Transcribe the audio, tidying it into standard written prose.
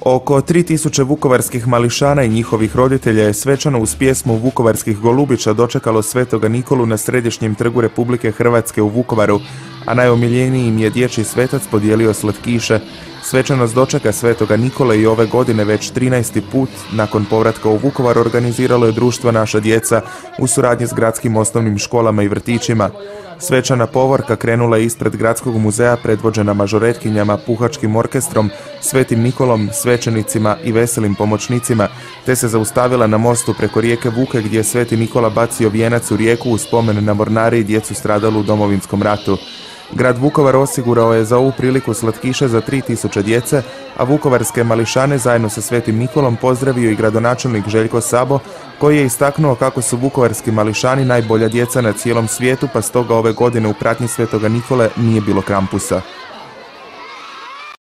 Oko 3000 vukovarskih mališana i njihovih roditelja je svečano uz pjesmu Vukovarskih golubića dočekalo Svetoga Nikolu na središnjem trgu Republike Hrvatske u Vukovaru, a najomiljeniji im je dječji svetac podijelio slatkiše. Svečanost dočeka Svetoga Nikole i ove godine već 13. put nakon povratka u Vukovar organiziralo je društvo Naša djeca u suradnji s gradskim osnovnim školama i vrtićima. Svečana povorka krenula je ispred Gradskog muzeja predvođena mažoretkinjama, puhačkim orkestrom, Svetim Nikolom, svećenicima i veselim pomoćnicima, te se zaustavila na mostu preko rijeke Vuke gdje je Sveti Nikola bacio vijenac u rijeku u spomen na mornare i djecu stradalu u Domovinskom ratu. Grad Vukovar osigurao je za ovu priliku slatkiše za 3000 djece, a vukovarske mališane zajedno sa Svetim Nikolom pozdravio i gradonačelnik Željko Sabo, koji je istaknuo kako su vukovarski mališani najbolja djeca na cijelom svijetu, pa stoga ove godine u pratnji Svetoga Nikole nije bilo Krampusa.